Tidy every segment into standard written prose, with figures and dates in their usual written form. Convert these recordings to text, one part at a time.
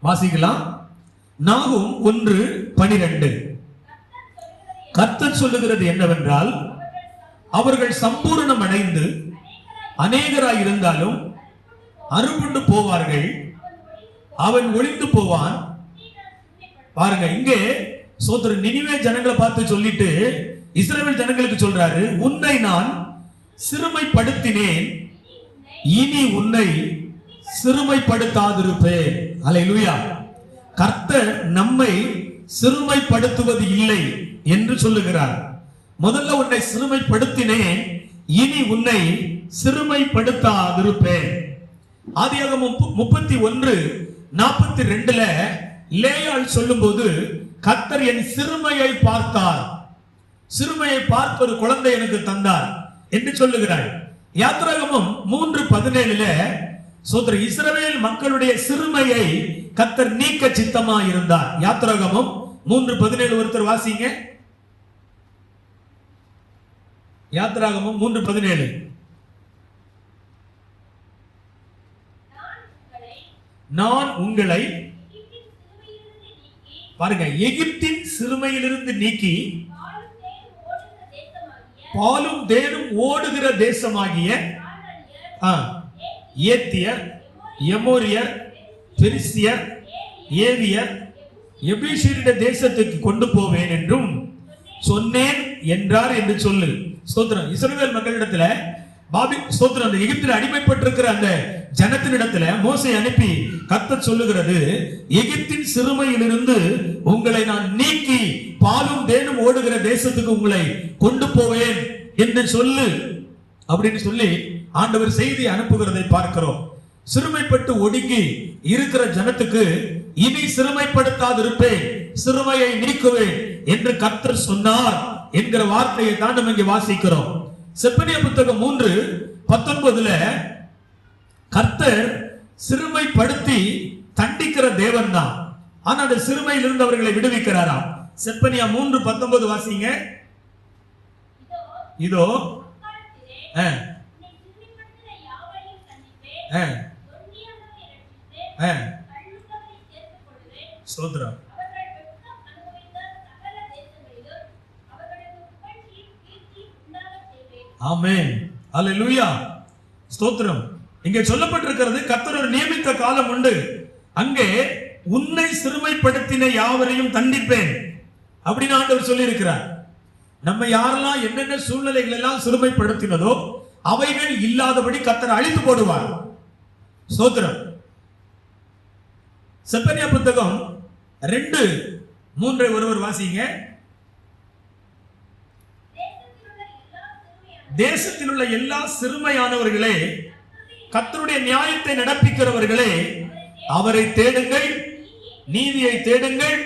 வாசிக்கலாம். நாகும் 1:12. கர்த்தர் சொல்லுகிறது என்னவென்றால், அவர்கள் சம்பூர்ணம் அடைந்து அநேகராய் இருந்தாலும் அறுப்புண்டு போவார்கள், அவன் ஒளிந்து போவான். பாருங்க, இங்கே சோதரன் நினிவே ஜனங்களை பார்த்து சொல்லிட்டு இஸ்ரவேல் ஜனங்களுக்கு சொல்றாரு, உன்னை நான் சிறுமைப்படுத்தினேன், இனி உன்னை சிறுமைப்படுத்தாதிருப்பேன். அல்லேலூயா. கர்த்தர் நம்மை சிறுமைப்படுத்துவது இல்லை என்று சொல்லுகிறார். முதல்ல உன்னை சிறுமைப்படுத்தினேன், இனி உன்னை சிறுமைப்படுத்தாதிருப்பேன். ஆதியாகமம் 31:42 லேயாள் சொல்லும்போது, கர்த்தர் என் சிறுமையை பார்த்தார், சிறுமையை பார்த்து ஒரு குழந்தை எனக்கு தந்தார் என்று சொல்லுகிறார். யாத்திராகமம் 3:17 சோதர இஸ்ரவேல் மக்களுடைய சிறுமையை கர்த்தர் நீக்க சித்தமா இருந்தார். யாத்திராகமம் 3:17 ஒருத்தர் வாசிங்க. யாத்திராகமம் 3:17. நான் உங்களை பாருங்க, எகிப்தின் சிறுமையிலிருந்து நீக்கி பாலும் தேனும் ஓடுகிற தேசமாகிய ஏத்தியர், எமோரியர், பெரிசியர், ஏவியர், எபூசியருடைய தேசத்துக்கு கொண்டு போவேன் என்றும் சொன்னேன் என்றார் என்று சொல்லு. ஸ்தோத்திரம். இஸ்ரவேல் மக்களிடத்துல ஸ்தோத்திரம், அந்த எகிப்தில் அடிமைப்பட்டிருக்கிற அந்த ஜனத்தினிடத்துல மோசே அனுப்பி கர்த்தர் சொல்லுகிறது, எகிப்தின் சிறுமையிலிருந்து உங்களை நான் நீக்கி பாலும் தேனும் ஓடுகிற தேசத்துக்கு உங்களை கொண்டு போவேன் என்று சொல்லு அப்படின்னு சொல்லி ஆண்டவர் செய்தி அனுப்புகிறதை பார்க்கிறோம். சிறுமைப்பட்டு ஒடுங்கி இருக்கிற ஜனத்துக்கு இனி சிறுமைப்படுத்தாதிருப்பேன், சிறுமையை நீக்குவேன் என்று கர்த்தர் சொன்னார் என்கிற வார்த்தையை தான் நம்ம இங்கே வாசிக்கிறோம். செப்பனியா புத்தகம் 3:19 கர்த்தர் சிறுமைப்படுத்தி தண்டிக்கிற தேவன் தான், ஆனா அந்த சிறுமையில் இருந்து அவர்களை விடுவிக்கிறாரா. செப்பனியா 3:19 வாசிங்க. இதோ ஸ்தோத்திரம். ஆமென். அல்லேலூயா. ஸ்தோத்திரம். இங்கே சொல்லப்பட்டிருக்கிறது, கர்த்தர் ஒரு நியமித்த காலம் உண்டு, அங்கே உன்னை சிறுமைப்படுத்தின யாவரையும் தண்டிப்பேன் அப்படின்னு ஆண்டவர் சொல்லி இருக்கிறார். நம்ம யாரெல்லாம் என்னென்ன சூழ்நிலைகள் எல்லாம் சிறுமைப்படுத்தினதோ அவைகள் இல்லாதபடி கர்த்தர் அழித்து போடுவார். ஸ்தோத்திரம். செப்பனியா புத்தகம் 2:3 ஒருவர் வாசிங்க. தேசத்தில் உள்ள எல்லா சிறுமையானவர்களே, கர்த்தருடைய நியாயத்தை நடப்பிக்கிறவர்களே, அவரை தேடுங்கள், நீதியை தேடுங்கள்,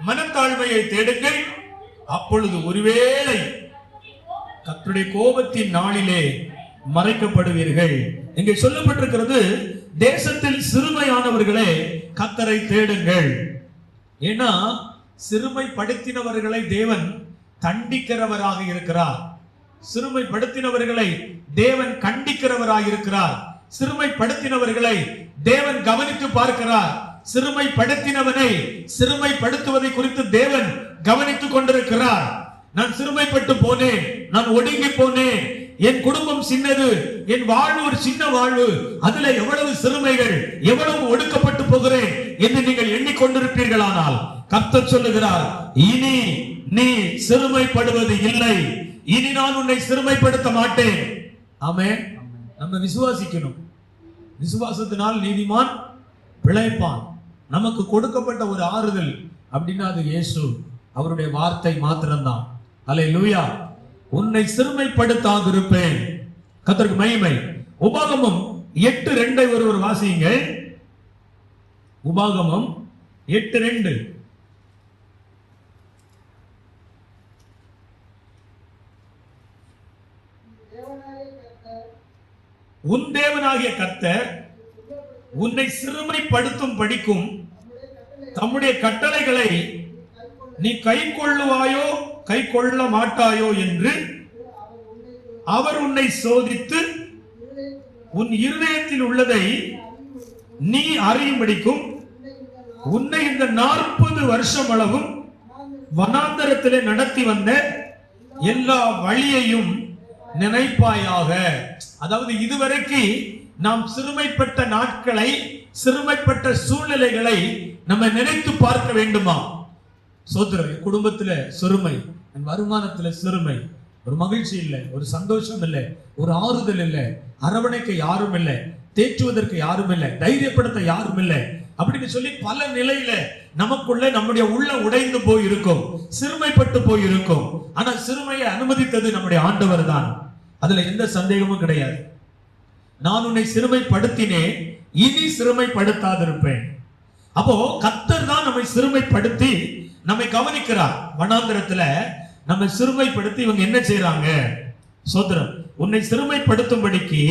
மனத்தாழ்மையை தேடுங்கள், அப்பொழுது ஒருவேளை கர்த்தருடைய கோபத்தின் நாளிலே மறைக்கப்படுவீர்கள். இங்கே சொல்லப்பட்டிருக்கிறது, தேசத்தில் சிறுமையானவர்களே கர்த்தரை தேடுங்கள். ஏன்னா சிறுமைப்படுத்தினவர்களை தேவன் தண்டிக்கிறவராக இருக்கிறார், சிறுமைப்படுத்தினவர்களை தேவன் கண்டிக்கிறவராக இருக்கிறார், சிறுமைப்படுத்தினவர்களை தேவன் கவனித்து பார்க்கிறார், சிறுமைப்படுத்தினவனை சிறுமைப்படுத்துவதை குறித்து தேவன் கவனித்துக் கொண்டிருக்கிறார். நான் சிறுமைப்பட்டு போனேன், நான் ஒடுங்கி போனேன், என் குடும்பம் சின்னது, என் வாழ்வு ஒரு சின்ன வாழ்வு, அதுல எவ்வளவு சிறுமைகள், எவ்வளவு ஒடுக்கப்பட்டு போகிறேன் என்று நீங்கள் எண்ணிக்கொண்டிருப்பீர்களானால் கர்த்தர் சொல்லுகிறார், இனி நீ சிறுமைப்படுவது இல்லை, இனி நான் உன்னை சிறுமைப்படுத்த மாட்டேன். ஆமென். நம்ம விசுவாசிக்கணும். விசுவாசத்தினால் நீதிமான் பிழைப்பான். நமக்கு கொடுக்கப்பட்ட ஒரு ஆறுதல் அப்படின்னா அது இயேசு, அவருடைய வார்த்தை மாத்திரம்தான். அல்லேலூயா. உன்னை சிறுமைப்படுத்தாதிருப்பேன். கர்த்தருக்கு மகிமை. உபாகமம் 8:2 ஒருவர் வாசிங்க. உபாகமம் 8:2. உன் தேவனாகிய கர்த்தர் உன்னை சிறுமைப்படுத்தும் படிக்கும் தம்முடைய கட்டளைகளை நீ கை கொள்ளுவாயோ கை கொள்ள மாட்டாயோ என்று அவர் உன்னை சோதித்து உன் இருதயத்தில் உள்ளதை நீ அறியும்படிக்கும் உன்னை இந்த 40 வருஷம் அளவும் வனாந்தரத்திலே நடத்தி வந்த எல்லா வழியையும் நினைப்பாயாக. அதாவது இதுவரைக்கு நாம் சிறுமைப்பட்ட நாட்களை, சிறுமைப்பட்ட சூழ்நிலைகளை நம்ம நினைத்து பார்க்க வேண்டுமா? சோதரர், குடும்பத்துல சிறுமை, வருமானத்துல சிறுமை, ஒரு மகிழ்ச்சி இல்லை, ஒரு சந்தோஷம் இல்லை, ஒரு ஆறுதல் இல்லை, அரவணைக்க யாரும் இல்லை, தேற்றுவதற்கு யாரும் இல்லை, தைரியப்படுத்த யாரும் இல்லை அப்படின்னு சொல்லி பல நிலையில நமக்குள்ள நம்முடைய உள்ள உடைந்து போயிருக்கும், சிறுமைப்பட்டு போயிருக்கும். ஆனா சிறுமையை அனுமதித்தது நம்முடைய ஆண்டவர் தான், அதுல எந்த சந்தேகமும் கிடையாது. நான் உன்னை சிறுமைப்படுத்தினேன், இனி சிறுமைப்படுத்தாதிருப்பேன். அப்போ கர்த்தர் தான் நம்மை சிறுமைப்படுத்தி நம்மை கவனிக்கிறார். வனாந்தரத்துல நம்ம சிறுமைப்படுத்தி இவங்க என்ன செய்யறாங்க? சோதரம், உன்னை சிறுமைப்படுத்தும்படிக்கு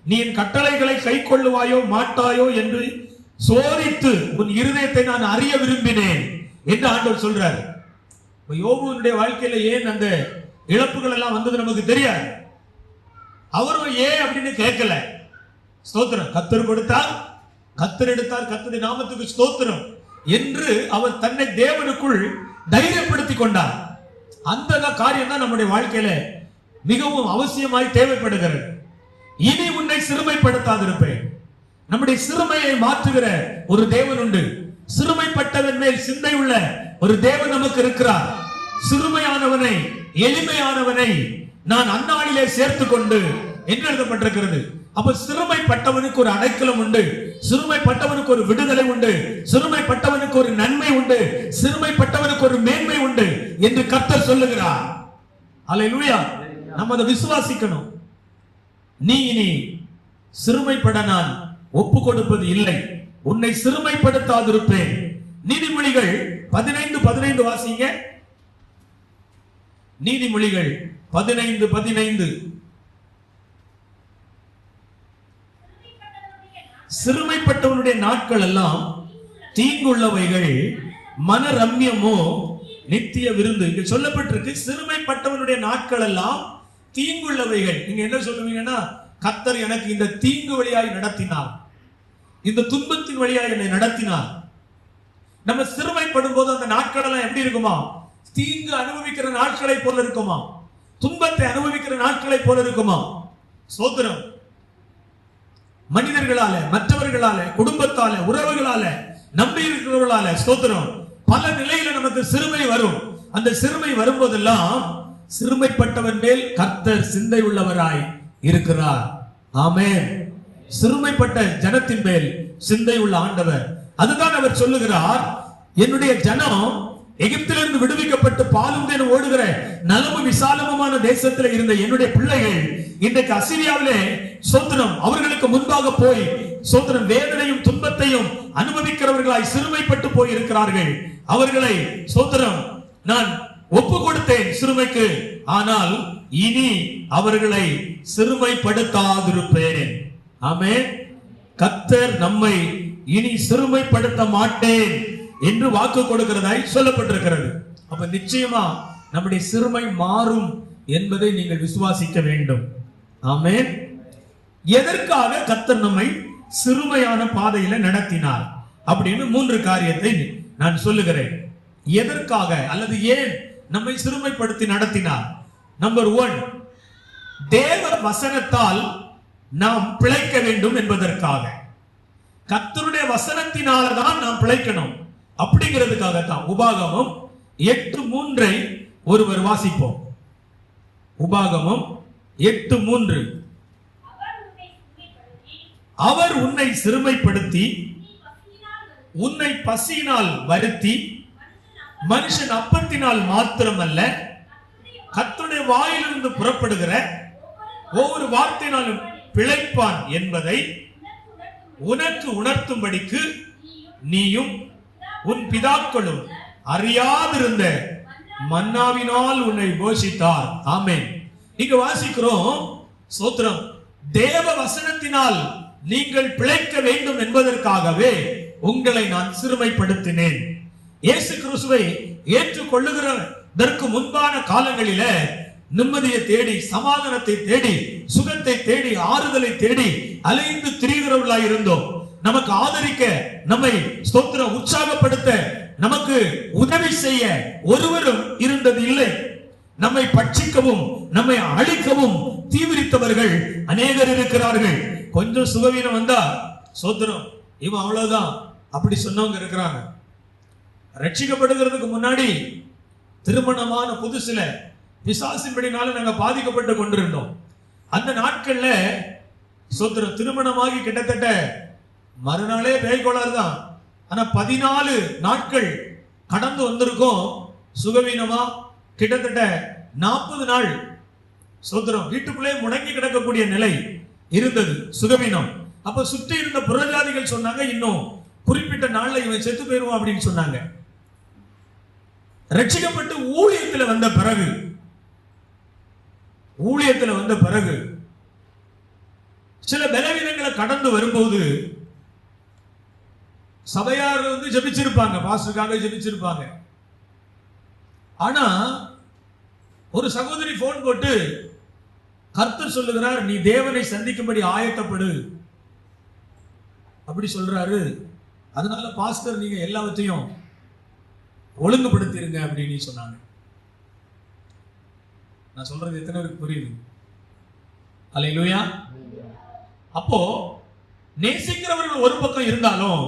நீ என் கட்டளைகளை கை கொள்ளுவாயோ மாட்டாயோ என்று சோதித்து உன் இருதயத்தை நான் அறிய விரும்பினேன் என்று ஆண்டவர் சொல்றார். யோபுவினுடைய வாழ்க்கையில ஏன் அந்த இழப்புகள் எல்லாம் வந்தது நமக்கு தெரியாது. அவரும் ஏன் அப்படின்னு கேட்கல. ஸ்தோத்திரம், கர்த்தர் கொடுத்தார், கர்த்தர் எடுத்தார், கர்த்தருடைய நாமத்துக்கு ஸ்தோத்திரம் என்று அவர் தன்னை தேவனுக்குள் தைரியப்படுத்திக் கொண்டார். அந்த காரியம் தான் நம்முடைய வாழ்க்கையில மிகவும் அவசியமாய் தேவைப்படுகிறது. இனி உன்னை சிறுமைப்படுத்தாதிருப்பேன். நம்முடைய சிறுமையை மாற்றுகிற ஒரு தேவன் உண்டு. சிறுமைப்பட்டவன் மேல் சிந்தை உள்ள ஒரு தேவன் நமக்கு இருக்கிறார். சிறுமையானவனை, எளிமையானவனை நான் அந்நாளிலே சேர்த்து கொண்டு என்று எழுதப்பட்டிருக்கிறது. அப்ப சிறுமைப்பட்டவனுக்கு ஒரு அடைக்கலம் உண்டு, சிறுமைப்பட்டவனுக்கு ஒரு விடுதலை உண்டு, சிறுமைப்பட்டவனுக்கு ஒரு நன்மை உண்டு, சிறுமைப்பட்டவனுக்கு ஒரு மேன்மை உண்டு என்று கர்த்தர் சொல்லுகிறார். அல்லேலூயா. நம்ம அதை விசுவாசிக்கணும். நீ இனி சிறுமைப்பட நான் ஒப்பு கொடுப்பது இல்லை, உன்னை சிறுமைப்படுத்தாதிருப்பேன். நீதிமொழிகள் 15:15 வாசிங்க. நீதிமொழிகள் 15:15. சிறுமைப்பட்டவனுடைய நாட்கள் எல்லாம் தீங்குள்ளவைகள், மன ரம்யமோ நித்திய விருந்து. இங்க சொல்லப்பட்டிருக்கு சிறுமைப்பட்டவனுடைய நாட்கள் எல்லாம் தீங்குள்ளவைகள். நீங்க என்ன சொல்லுவீங்கன்னா, கர்த்தர் எனக்கு இந்த தீங்கு வழியாய் நடத்தினார், இந்த துன்பத்தின் வழியாய் என்னை நடத்தினார். நம்ம சிறுமைப்படும் போது அந்த நாட்கள் எல்லாம் எப்படி இருக்குமா? தீங்கு அனுபவிக்கிற நாட்களை போல இருக்குமா? துன்பத்தை அனுபவிக்கிற நாட்களை போல இருக்குமா? சோதரம், மனிதர்களால, மற்றவர்களால, குடும்பத்தால, உறவுகளால, நம்பி இருக்கிறவர்களால, ஸ்தோத்திரம், பல நிலையில நமக்கு சிறுமை வரும். அந்த சிறுமை வரும்போதெல்லாம் சிறுமைப்பட்டவன் மேல் கர்த்தர் சிந்தை உள்ளவராய் இருக்கிறார். ஆமென். சிறுமைப்பட்ட ஜனத்தின் மேல் சிந்தை உள்ள ஆண்டவர். அதுதான் அவர் சொல்லுகிறார், என்னுடைய ஜனம் எகிப்திலிருந்து விடுவிக்கப்பட்டு பாலும் தேனும் ஓடுகிற நலமும் விசாலமுமான தேசத்தில் இருந்த என்னுடைய பிள்ளைகள் இன்றைக்கு அசீரியாவிலே சோதனம் அவர்களுக்கு முன்பாக போய் சோதனம் வேதனையும் துன்பத்தையும் அனுபவிக்கிறவர்களாய் சிறுமைப்பட்டு போய் இருக்கிறார்கள். அவர்களை சோதனம் நான் ஒப்பு கொடுத்தேன் சிறுமைக்கு, ஆனால் இனி அவர்களை சிறுமைப்படுத்தாதிருப்பேன். ஆமென். கர்த்தர் நம்மை இனி சிறுமைப்படுத்த மாட்டேன் என்று வாக்கு கொடுக்கிறதாய் சொல்லப்பட்டிருக்கிறது. அப்ப நிச்சயமா நம்முடைய சிறுமை மாறும் என்பதை நீங்கள் விசுவாசிக்க வேண்டும். ஆமென். எதற்காக கர்த்தர் நம்மை சிறுமையான பாதையில நடத்தினார் அப்படின்னு 3 காரியத்தை நான் சொல்லுகிறேன். எதற்காக அல்லது ஏன் நம்மை சிறுமைப்படுத்தி நடத்தினார்? நம்பர் 1, தேவ வசனத்தால் நாம் பிழைக்க வேண்டும் என்பதற்காக. கர்த்தருடைய வசனத்தினால்தான் நாம் பிழைக்கணும் அப்படிங்கிறதுக்காகத்தான். உபாகமம் 8:3 ஒருவர் வாசிப்போம். உபாகமம் 8:3. அவர் உன்னை சிறுமைப்படுத்தி உன்னை பசியினால் வருத்தி மனுஷன் அப்பத்தினால் மாத்திரமல்ல கர்த்தருடைய வாயிலிருந்து புறப்படுகிற ஒவ்வொரு வார்த்தையினாலும் பிழைப்பான் என்பதை உனக்கு உணர்த்தும்படிக்கு நீயும் உன் பிதாக்களும் அறியாதிருந்த மன்னாவினால் உன்னை போஷித்தார். ஆமென். இங்க வாசிக்கிறோம், ஸ்தோத்திரம், தேவ வசனத்தினால் நீங்கள் பிழைக்க வேண்டும் என்பதற்காகவே உங்களை நான் சிறுமைப்படுத்தினேன். இயேசு கிறிஸ்துவை ஏற்றுக்கொள்ளுகிறதற்கு முன்பான காலங்களில நிம்மதியை தேடி, சமாதானத்தை தேடி, சுகத்தை தேடி, ஆறுதலை தேடி அலைந்து திரிகிறவர்களாய் இருந்தோம். நமக்கு ஆதரிக்க, நம்மை ஸ்தோத்திரம் உற்சாகப்படுத்த, நமக்கு உதவி செய்ய ஒருவரும் இருந்தது இல்லை. நம்மை பட்சிக்கவும் நம்மை அழிக்கவும் தீவிரித்தவர்கள் அநேகர் இருக்கிறார்கள். கொஞ்சம் சுகவீனம் வந்தா ஸ்தோத்திரம் இவன் அவ்வளவுதான் அப்படி சொன்னவங்க இருக்கிறாங்க. ரட்சிக்கப்படுகிறதுக்கு முன்னாடி திருமணமான புதுசுல பிசாசின்படினால நாங்க பாதிக்கப்பட்டு கொண்டிருந்தோம். அந்த நாட்கள்ல ஸ்தோத்திரம் திருமணமாகி கிட்டத்தட்ட மறுநாளே பேய்கோளாறு தான். ஆனா 14 நாட்கள் கடந்து வந்திருக்கோம் சுகவீனமா. கிட்டத்தட்ட 40 நாள் ஸ்தோத்திரம் வீட்டுக்குள்ளே முடங்கி கிடக்கக்கூடிய நிலை இருந்தது, சுகவீனம். அப்ப சுற்றி இருந்த புறஜாதிகள் சொன்னாங்க, இன்னும் குறிப்பிட்ட நாள்ல இவன் செத்து போயிருவான் அப்படின்னு சொன்னாங்க. ரட்சிக்கப்பட்டு ஊழியத்தில் வந்த பிறகு சில பலவீனங்களை கடந்து வரும்போது சபையார் ஜெபிச்சிருப்பாங்க, பாஸ்டருக்காக ஜெபிச்சிருப்பாங்க. ஆனா ஒரு சகோதரி போன் போட்டு கர்த்தர் சொல்லுகிறார், நீ தேவனை சந்திக்கும்படி ஆயத்தப்படு அப்படி சொல்றாரு. அதனால பாஸ்டர் நீங்க எல்லாவற்றையும் ஒழுங்குபடுத்திருங்க அப்படின்னு சொன்னாங்க. நான் சொல்றது எத்தனை பேருக்கு புரியுது? அல்லேலூயா. அப்போ நேசிக்கிறவர்கள் ஒரு பக்கம் இருந்தாலும்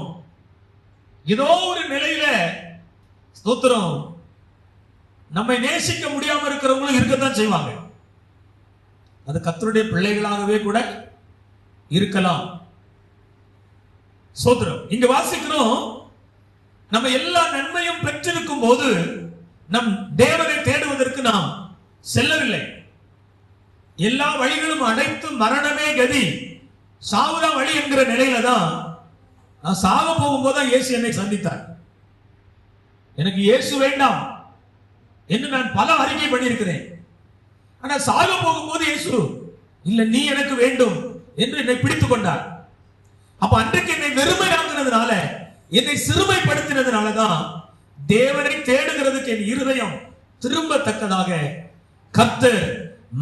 ஏதோ ஒரு நிலையில ஸ்தோத்திரம் நம்மை நேசிக்க முடியாம இருக்கிறவங்களும் இருக்கத்தான் செய்வாங்க. அது கர்த்தருடைய பிள்ளைகளாகவே கூட இருக்கலாம். ஸ்தோத்திரம். இங்க வாசிக்கிறோம், நம்ம எல்லா நன்மையும் பெற்றிருக்கும் போது நம் தேவனை தேடுவதற்கு நாம் செல்லவில்லை. எல்லா வழிகளும் அடைத்து மரணமே கதி, சாவுதா வழி என்கிற நிலையில தான் நான் சாக போகும்போது இயேசு என்னை சந்தித்தார். எனக்கு இயேசு வேண்டாம் என்று நான் பல அறிக்கை பண்ணியிருக்கிறேன். ஆனா சாக போகும்போது இயேசு இல்ல நீ எனக்கு வேண்டும் என்று என்னை பிடித்துக் கொண்டார். அப்ப அன்றைக்கு என்னை வெறுமையாக்குனதுனால, என்னை சிறுமைப்படுத்தினதுனாலதான் தேவனை தேடுகிறதுக்கு என் இருதயம் திரும்பத்தக்கதாக கர்த்தர்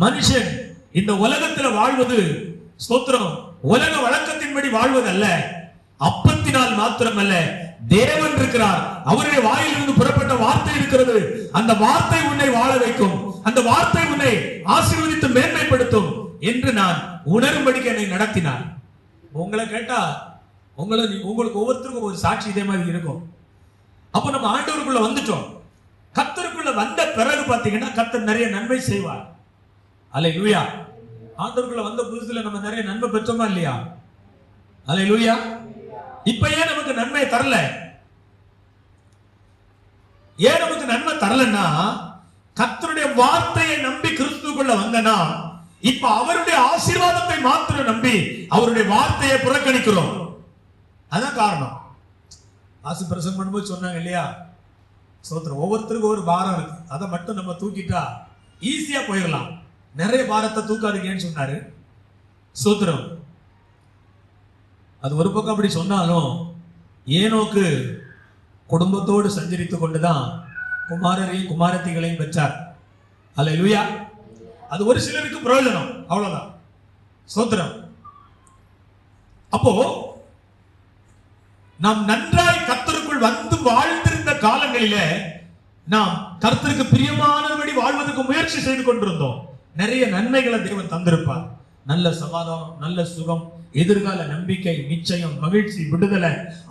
மனுஷன் இந்த உலகத்தில் வாழ்வது ஸ்தோத்திரம் உலக வழக்கத்தின்படி வாழ்வதல்ல, அப்பத்தினால் மாத்திரமல்ல, தேவன் இருக்கிறார், அவருடைய வாயிலிருந்து புறப்பட்ட வார்த்தை இருக்கிறது. அந்த வார்த்தை உன்னை வாழ வைக்கும், அந்த வார்த்தை உன்னை ஆசீர்வதித்து மேன்மைப்படுத்தும் என்று நான் உணரும்படிக்கு என்னை நடத்தினார். உங்களை கேட்டா உங்களுக்கு ஒவ்வொருத்தருக்கும் ஒரு சாட்சி இதே மாதிரி இருக்கும். அப்ப நம்ம ஆண்டவருக்குள்ள வந்துட்டோம். கர்த்தருக்குள்ள வந்த பிறகு பாத்தீங்கன்னா கர்த்தர் நிறைய நன்மை செய்வார். அல்லேலூயா. ஆண்டவருக்குள்ள வந்த புதுசுல நம்ம நிறைய நன்மை பெற்றோமா இல்லையா? அல்லேலூயா. இப்ப ஏன் நமக்கு நன்மை தரல? ஏன் நமக்கு நன்மை தரலன்னா, கர்த்தருடைய வார்த்தையை நம்பி கிறிஸ்துவுக்குள்ள வந்தனா இப்ப அவருடைய ஆசீர்வாதத்தை மாத்திரம் நம்பி அவருடைய வார்த்தையை புறக்கணிக்கிறோம். அதான் காரணம். ஆசி பிரசங்கம் பண்ணும்போது சொன்னாங்க இல்லையா, சோத்திரம் ஒவ்வொருத்தருக்கும் ஒரு பாரம் இருக்கு, அதை மட்டும் நம்ம தூக்கிட்டா ஈஸியா போயிடலாம். நிறைய பாரத்தை தூக்காதீங்கன்னு சொன்னாரு. சோத்திரம். அது ஒரு பக்கம் அப்படி சொன்னாலும் ஏனோக்கு குடும்பத்தோடு சஞ்சரித்துக் கொண்டுதான் குமாரரையும் குமாரத்திகளையும் பெற்றார். அல்லேலூயா. அது ஒரு சிலருக்கு பிரயோஜனம், அவ்வளவுதான். சோத்திரம். அப்போ நாம் நன்றாய் கர்த்தருக்குள் வந்து வாழ்ந்திருந்த காலங்களில நாம் கர்த்தருக்கு பிரியமானபடி வாழ்வதற்கு முயற்சி செய்து கொண்டிருந்தோம். நிறைய நன்மைகளை தேவன் தந்திருப்பார். நல்ல சமாதானம், நல்ல சுகம், எதிர்கால நம்பிக்கை, நிச்சயம், மகிழ்ச்சி, விடுதலை,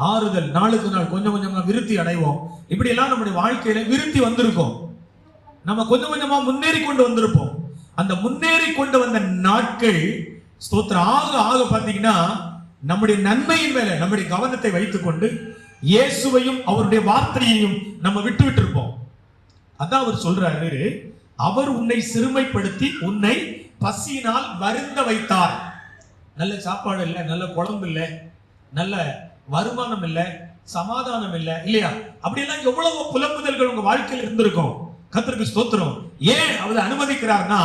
ஆறுதல், நாளுக்கு நாள் கொஞ்சம் கொஞ்சமா விருத்தி அடைவோம். இப்படி எல்லாம் நம்முடைய வாழ்க்கையில விருத்தி வந்திருக்கும். நம்ம கொஞ்சம் கொஞ்சமா முன்னேறி கொண்டு வந்திருப்போம். அந்த முன்னேறி கொண்டு வந்த நாட்கள் ஸ்தோத்திரம் ஆக ஆக பாத்தீங்கன்னா நம்முடைய நன்மையின் மேல நம்முடைய கவனத்தை வைத்துக் கொண்டு இயேசுவையும் அவருடைய வார்த்தையையும் நம்ம விட்டு விட்டு இருப்போம். அதான் அவர் சொல்றாரு, அவர் உன்னை சிறுமைப்படுத்தி உன்னை பசியினால் வருந்த வைத்தார். நல்ல சாப்பாடு இல்லை, நல்ல குழம்பு இல்லை, நல்ல வருமானம் இல்லை, சமாதானம் இல்லை, இல்லையா? அப்படியெல்லாம் எவ்வளவு புலம்புதல்கள் உங்க வாழ்க்கையில் இருந்திருக்கும். கர்த்தருக்கு ஸ்தோத்திரம். ஏன் அவர் அனுமதிக்கிறார்னா,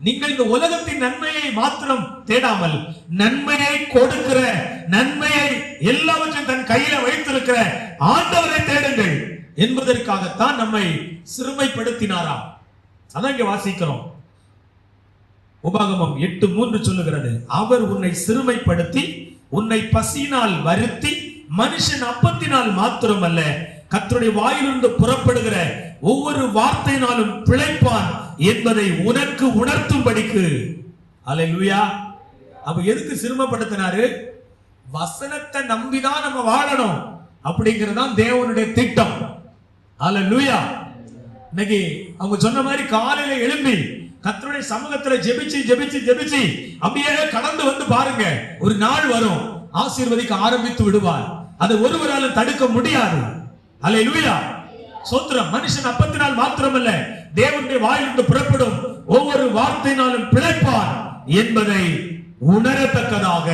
நீங்கள் இந்த உலகத்தின் நன்மையை மாத்திரம் தேடாமல் நன்மையை கொடுக்கிற, நன்மையை எல்லாவற்றையும் தன் கையில வைத்திருக்கிற ஆண்டவரை தேடுங்கள் என்பதற்காகத்தான் நம்மை சிறுமைப்படுத்தினாராம். அதான் இங்க வாசிக்கிறோம். உபாகமம் 8:3 சொல்லுகிறது, அவர் உன்னை சிறுமைப்படுத்தி உன்னை பசியினால் வருத்தி மனுஷன் அப்பத்தினால் மாத்திரமல்ல கர்த்தருடைய வாயிலிருந்து புறப்படுகிற ஒவ்வொரு வார்த்தையினாலும் பிழைப்பான் என்பதை உனக்கு உணர்த்தும்படிக்கு. அல்லேலூயா. அப்ப எதுக்கு சிறுமப்படுத்தினாரு? வசனத்தை நம்பிதான் நம்ம வாழணும் அப்படிங்கறதுதான் தேவனுடைய திட்டம். அல்லேலூயா. இன்னைக்கு அவங்க சொன்ன மாதிரி காலையில எழும்பி கர்த்தருடைய சமூகத்துல ஜெபிச்சு ஜெபிச்சு ஜெபிச்சு அப்படியே கடந்து வந்து பாருங்க, ஒரு நாள் வரும் ஆசீர்வதிக்க ஆரம்பித்து விடுவார். அதை ஒருவராலும் தடுக்க முடியாது. அல்லேலூயா. ஸ்தோத்திரம். மனுஷன் அப்பத்தினால் மாத்திரமல்ல தேவனுடைய வாயிலிருந்து புறப்படும் ஒவ்வொரு வார்த்தையினாலும் பிழைப்பான் என்பதை உணரத்தக்கதாக.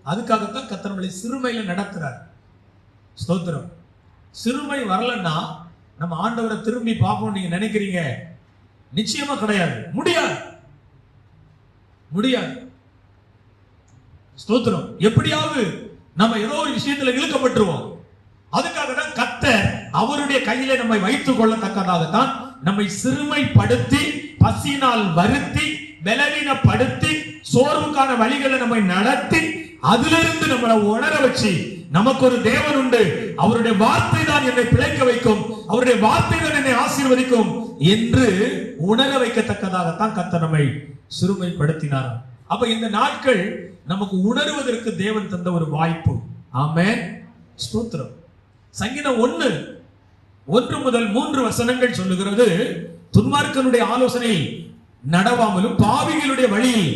அதுக்காகத்தான் கர்த்தர் நம்மளை சிறுமையில நடத்துறார். ஸ்தோத்திரம். சிறுமை வரலன்னா நம்ம ஆண்டவரை திரும்பி பார்ப்போம் நீங்க நினைக்கிறீங்க? நிச்சயமா கிடையாது. முடியாது, முடியாது. ஸ்தோத்திரம். எப்படியாவது நம்ம ஏதோ ஒரு விஷயத்துல இழுக்கப்பட்டுருவோம். அதுக்காக தான் கர்த்தர் அவருடைய கையில நம்மை வைத்துக் கொள்ளத்தக்கதாகத்தான் நம்மை சிறுமைப்படுத்தி பசியினால் வருத்தி பலவீனப்படுத்தி சோர்வுக்கான வழிகளை நம்மை நடத்தி அதிலிருந்து நம்மளை உணர வச்சு நமக்கு ஒரு தேவன் உண்டு, அவருடைய வார்த்தை தான் என்னை பிழைக்க வைக்கும், அவருடைய வார்த்தை தான் என்னை ஆசீர்வதிக்கும் என்று உணர வைக்கத்தக்கதாகத்தான் கர்த்தர் நம்மை சிறுமைப்படுத்தினார். அப்ப இந்த நாட்கள் நமக்கு உணர்வதற்கு தேவன் தந்த ஒரு வாய்ப்பு. ஆமென். ஸ்தோத்திரம். சங்கீதம் 1 முதல் 3 வசனங்கள் சொல்லுகிறது, துன்மார்க்கனுடைய ஆலோசனையில் நடவாமலும் பாவிகளுடைய வழியில்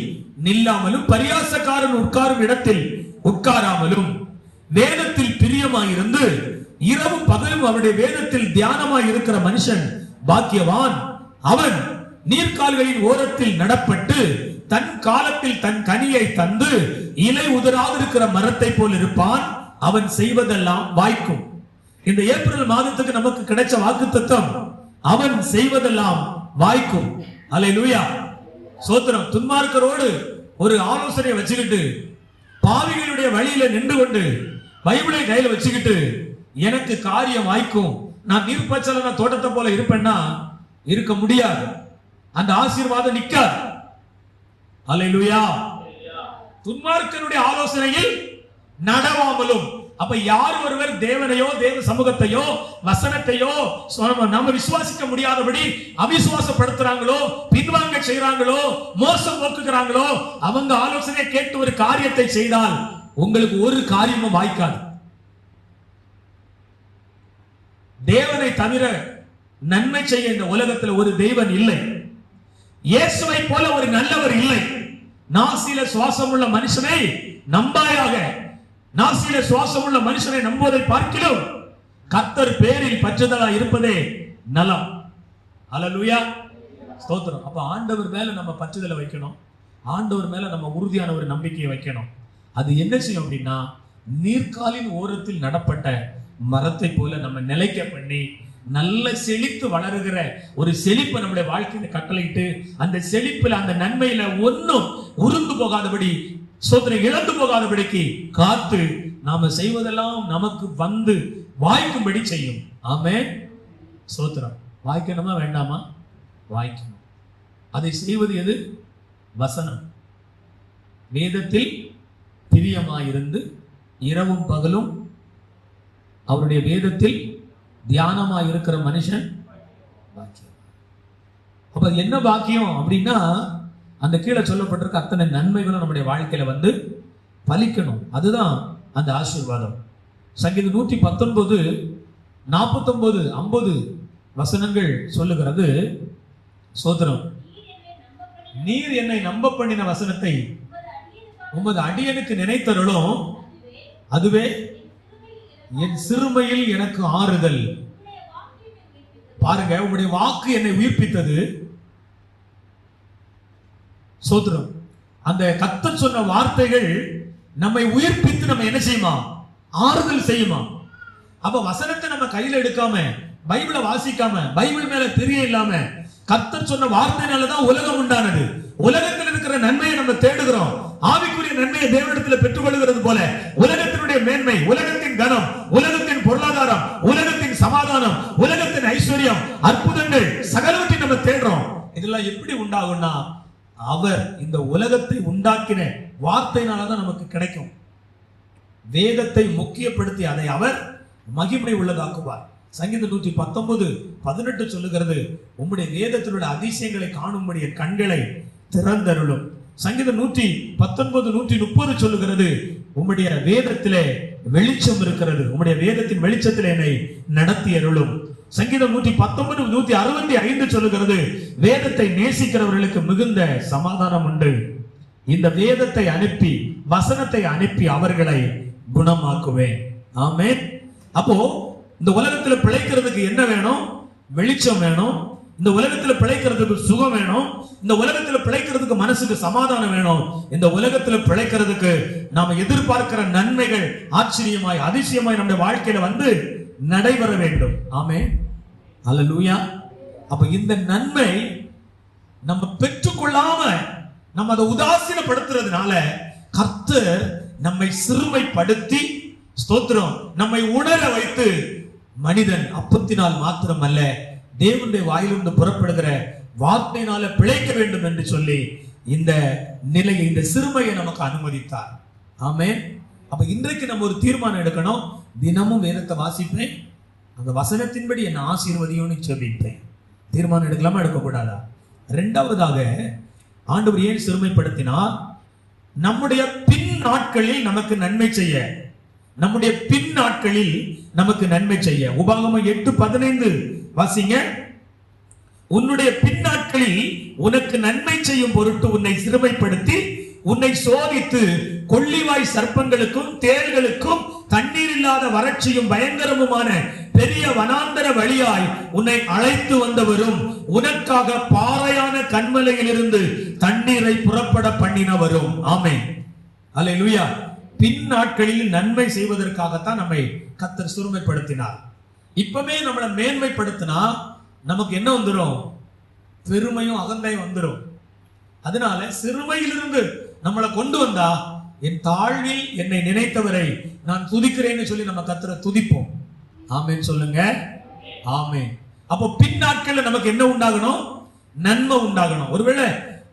நில்லாமலும் பரியாசக்காரன் உட்காரும் இடத்தில் உட்காராமலும் வேதத்தில் பிரியமாயிருந்து இரவும் பகலும் அவருடைய வேதத்தில் தியானமாய் இருக்கிற மனுஷன் பாக்கியவான். அவன் நீர்க்கால்களின் ஓரத்தில் நடப்பட்டு தன் காலத்தில் தன் கனியை தந்து இலை உதராதிருக்கிற மரத்தை போல் இருப்பான். அவன் செய்வதெல்லாம் வாய்க்கும். இந்த ஏப்ரல் மாதத்துக்கு நமக்கு கிடைச்ச வாக்குத்தத்தம், அவன் செய்வதெல்லாம் வாய்க்கும். அல்லேலூயா. ஸ்தோத்திரம். துன்மார்க்கரோடு ஒரு ஆலோசனை வச்சுக்கிட்டு பாவிகளுடைய வழியில நின்று கொண்டு பைபிளை கையில வச்சுக்கிட்டு எனக்கு காரியம் வாய்க்கும், நான் நீர்ப்பச்சலன தோட்டத்தை போல இருப்பேன்னா இருக்க முடியாது. அந்த ஆசீர்வாதம் நிக்காது. அல்லேலூயா. துன்மார்க்கனுடைய ஆலோசனையில் நடவாமலும். அப்ப யார் ஒருவர் தேவனையோ தேவ சமூகத்தையோ வசனத்தையோ நம்ம விசுவாசிக்க முடியாதபடி அவிசுவாசப்படுத்துறாங்களோ, பின்வாங்க செய்யறாங்களோ, மோசம் போக்குகிறாங்களோ, அவங்க ஆலோசனையை கேட்டு ஒரு காரியத்தை செய்தால் உங்களுக்கு ஒரு காரியமும் வாய்க்காது. தேவனை தவிர நன்மை செய்ய இந்த உலகத்தில் ஒரு தெய்வன் இல்லை. இயேசுவை போல ஒரு நல்லவர் இல்லை. நாசில சுவாசம் உள்ள மனுஷனை நம்பாயாக. நாசில சுவாசம் உள்ள மனுஷனை நம்புவதை பார்க்கிறோம். கர்த்தர் பேரில் பற்றுதலா இருப்பதே நலம். அல்லேலூயா. ஸ்தோத்திரம். அப்ப ஆண்டவர் மேல நம்ம பற்றுதலை வைக்கணும். ஆண்டவர் மேல நம்ம உறுதியான ஒரு நம்பிக்கையை வைக்கணும். அது என்ன செய்யும் அப்படின்னா, நீர்க்காலின் ஓரத்தில் நடப்பட்ட மரத்தை போல நம்ம நிலைக்க பண்ணி நல்ல செழித்து வளருகிற ஒரு செழிப்பை நம்முடைய வாழ்க்கையில கட்டளையிட்டு அந்த செழிப்புல அந்த நன்மையில ஒன்னும் உருந்து போகாதபடி, ஸ்தோத்திரம், இழந்து போகாதபடிக்கு காத்து நாம செய்வதெல்லாம் நமக்கு வந்து வாய்க்கும்படி செய்யும். ஆமென். ஸ்தோத்திரம். வாய்க்கணுமா வேண்டாமா? வாய்க்கணும். அதை செய்வது எது? வசனம். வேதத்தில் பிரியமாயிருந்து இரவும் பகலும் அவருடைய வேதத்தில் தியானமாய் இருக்கிற மனுஷன் பாக்கியம். அப்ப என்ன பாக்கியம் அப்படின்னா, அந்த கீழே சொல்லப்பட்டிருக்க அத்தனை நன்மைகளும் நம்முடைய வாழ்க்கையில வந்து பலிக்கணும். அதுதான் அந்த ஆசீர்வாதம். சங்கீதம் 119 49 50 வசனங்கள் சொல்லுகிறது. ஸ்தோத்திரம். நீர் என்னை நம்ப பண்ணின வசனத்தை உமது அடியனுக்கு நினைத்தருளும், அதுவே என் சிறுமையில் எனக்கு ஆறுதல். பாருங்க, உங்களுடைய வாக்கு என்னை உயிர்ப்பித்தது. ஸ்தோத்திரம். அந்த கர்த்தர் சொன்ன வார்த்தைகள் நம்மை உயிர்ப்பித்து நம்ம என்ன செய்யுமா? ஆறுதல் செய்யுமா? அப்ப வசனத்தை நம்ம கையில எடுக்காம, பைபிளை வாசிக்காம, பைபிள் மேல பிரியம் இல்லாம, கர்த்தர் சொன்ன வார்த்தையினாலதான் உலகம் உண்டானது. உலகத்தில் இருக்கிற நன்மையை நம்ம தேடுகிறோம். ஆவிக்குரிய நன்மையை தேவனிடத்தில் பெற்றுக் கொள்கிறது போல உலகத்தினுடைய மேன்மை, உலகத்தின் கனம், உலகத்தின் பொருளாதாரம், உலகத்தின் சமாதானம், உலகத்தின் ஐஸ்வர்யம், அற்புதங்கள் சகலவற்றை நம்ம தேடுறோம். இதெல்லாம் எப்படி உண்டாகும்னா, அவர் இந்த உலகத்தை உண்டாக்கின வார்த்தையினாலதான் நமக்கு கிடைக்கும். வேதத்தை முக்கியப்படுத்தி அதை அவர் மகிமை உள்ளதாக்குவார். சங்கீதம் 119:18 சொல்லுகிறது, உம்முடைய வேதத்திலுள்ள அதிசயங்களை காணும்படி என் கண்களை திறந்தருளும். சங்கீதம் 119:130 சொல்லுகிறது, உம்முடைய வேதத்திலே வெளிச்சம் இருக்கிறது, உம்முடைய வேதத்தின் வெளிச்சத்திலே என்னை நடத்தி அருளும். சங்கீதம் 119:165 சொல்லுகிறது, வேதத்தை நேசிக்கிறவர்களுக்கு மிகுந்த சமாதானம் உண்டு. இந்த வேதத்தை அனுப்பி, வசனத்தை அனுப்பி அவர்களை குணமாக்குவேன். ஆமென். அப்போ இந்த உலகத்துல பிழைக்கிறதுக்கு என்ன வேணும்? வெளிச்சம் வேணும். இந்த உலகத்துல பிழைக்கிறதுக்கு சுகம் வேணும். இந்த உலகத்துல பிழைக்கிறதுக்கு மனசுக்கு சமாதானம் வேணும். இந்த உலகத்துல பிழைக்கிறதுக்கு நாம எதிர்பார்க்கிற நன்மைகள் ஆச்சரியமாய் அதிசயமாய் நம்முடைய வாழ்க்கையில வந்து நடைபெற வேண்டும். ஆமென். அல்லேலூயா. அப்ப இந்த நன்மை நம்ம பெற்றுக்கொள்ளாம நம்ம அதை உதாசீனப்படுத்துறதுனால கர்த்தர் நம்மை சிறுமைப்படுத்தி, ஸ்தோத்திரம், நம்மை உணர வைத்து, மனிதன் அப்பத்தினால் மாத்திரம் அல்ல தேவனுடைய வாயிலிருந்து புறப்படுகிற வார்த்தையினால பிழைக்க வேண்டும் என்று சொல்லி இந்த நிலையை, இந்த சிறுமையை நமக்கு அனுமதித்தார். ஆமென். அப்ப இன்றைக்கு நம்ம ஒரு தீர்மானம் எடுக்கணும். தினமும் வேதத்தை வாசிப்பேன், அந்த வசனத்தின்படி என்னை ஆசீர்வதியும்னு ஜெபிப்பேன். தீர்மானம் எடுக்கலாமா, எடுக்கக்கூடாதா? இரண்டாவதாக, ஆண்டவர் ஏன் சிறுமைப்படுத்தினார்? நம்முடைய பின் நாட்களில் நமக்கு நன்மை செய்ய, நம்முடைய பின் நாட்களில் நமக்கு நன்மை செய்ய. உபாகமம் 8:15 வாசிங்க. உன்னுடைய பின் நாட்களில் உனக்கு நன்மை செய்யும் பொருட்டு உன்னை சிறுமைப்படுத்தி உன்னை சோதித்து கொள்ளிவாய் சர்ப்பங்களுக்கும் தேள்களுக்கும் தண்ணீர் இல்லாத வறட்சியும் பயங்கரமுமான பெரிய வனாந்தர வழியாய் உன்னை அழைத்து வந்தவரும் உனக்காக பாறையான கன்மலையிலிருந்து தண்ணீரை புறப்பட பண்ணினவரும். ஆமென். அல்லேலூயா. பின் நாட்களில் நன்மை செய்வதற்காகத்தான் நம்மை கர்த்தர் சிறுமைப்படுத்தினார். இப்பவே நம்மளை மேன்மைப்படுத்தினா நமக்கு என்ன வந்துடும்? பெருமையும் அகந்தையும் வந்துடும். அதனால சிறுமையிலிருந்து நம்மளை கொண்டு வந்தா, என் தாழ்வில் என்னை நினைத்தவரை நான் துதிக்கிறேன்னு சொல்லி நம்ம கர்த்தரை துதிப்போம். ஆமென் சொல்லுங்க. ஆமென். அப்போ பின் நாட்கள்ல நமக்கு என்ன உண்டாகணும்? நன்மை உண்டாகணும். ஒருவேளை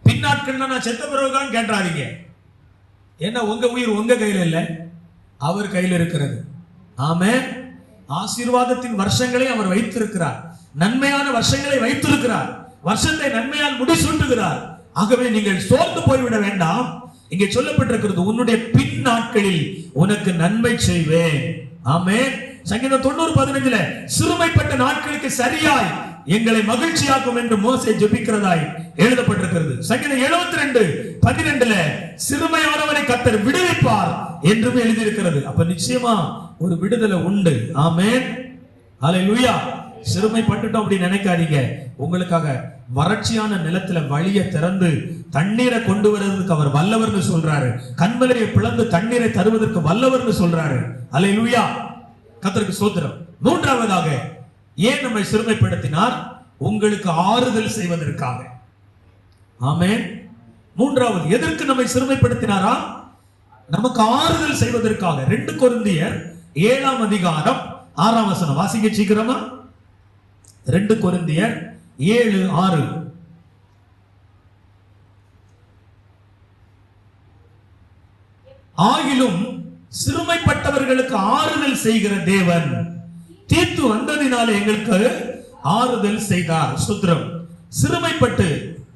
பின் நாட்கள்ல நான் செத்த பிறகுதான் கேட்டாதீங்க. ஏன்னா உங்க உயிர் உங்க கையில இல்ல, அவர் கையில் இருக்கிறது. ஆமென். ஆசீர்வாதத்தின் வருஷங்களை அவர் வைத்திருக்கிறார், நன்மையான வருஷங்களை வைத்திருக்கிறார், வருஷத்தை நன்மையால் முடிசூட்டுகிறார். ஆகவே நீங்கள் சோர்ந்து போய்விட வேண்டாம். இங்கே சொல்லப்பட்டிருக்கிறது, உன்னுடைய பின் நாட்களில் உனக்கு நன்மை செய்வேன். ஆமென். சங்கீதம் 90:15 சிறுமைப்பட்ட நாட்களுக்கு சரியாய் எங்களை மகிழ்ச்சியாக்கும் என்று மோசே ஜெபிக்கிறதாய் எழுதப்பட்டிருக்கிறது. சங்கீதம் 72:12 சிறுமையானவனை கர்த்தர் விடுவிப்பார் என்றும் எழுதியிருக்கிறது. அப்ப நிச்சயமா ஒரு விடுதலை உண்டு. ஆமென். அல்லேலூயா. சிறுமைப்பட்டுட்டோம் அப்படி நினைக்காதீங்க. உங்களுக்காக வறட்சியான நிலத்துல வழியை திறந்து தண்ணீரை கொண்டு வருவதற்கு அவர் வல்லவர்னு சொல்றாரு. கன்மலையை பிளந்து தண்ணீரை தருவதற்கு வல்லவர்னு சொல்றாரு. அல்லேலூயா. கர்த்தருக்கு ஸ்தோத்திரம். மூன்றாவதாக, ஏன் நம்மை சிறுமைப்படுத்தினார்? உங்களுக்கு ஆறுதல் செய்வதற்காக. ஆமென். மூன்றாவது, எதற்கு நம்மை சிறுமைப்படுத்தினாரா? நமக்கு ஆறுதல் செய்வதற்காக. 2 கொரிந்தியர் 7:6 வாசிங்க சீக்கிரமா. 2 கொரிந்தியர் 7:6. ஆகிலும் சிறுமைப்பட்டவர்களுக்கு ஆறுதல் செய்கிற தேவன் தீத்து வந்ததினாலே எங்களுக்கு ஆறுதல் செய்தார். சுத்திரம். சிறுமைப்பட்டு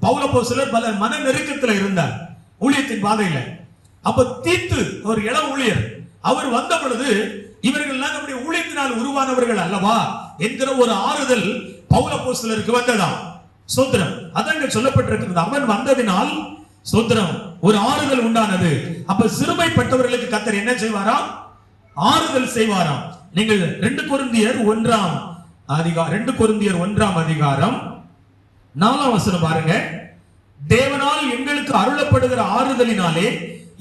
பவுலப்போஸ்தலர் பல மன நெருக்கத்துல இருந்தார் ஊழியத்தின் பாதையில. அப்ப தீத்து ஒரு இளம் ஊழியர், அவர் வந்த பொழுது இவர்கள் நம்முடைய ஊழியத்தினால் உருவானவர்கள் அல்லவா என்கிற ஒரு ஆறுதல் பவுலப்போஸ்தலருக்கு வந்ததா. சுத்திரம். அதான் சொல்லப்பட்டிருக்கிறது, அவன் வந்ததினால் சுத்திரம் ஒரு ஆறுதல் உண்டானது. அப்ப சிறுமைப்பட்டவர்களுக்கு கர்த்தர் என்ன செய்வாராம்? ஆறுதல் செய்வாராம். நீங்கள் 2 கொரிந்தியர் 1 அதிகாரம் 4 பாருங்க. தேவனால் எங்களுக்கு அருளப்படுகிற ஆறுதலினாலே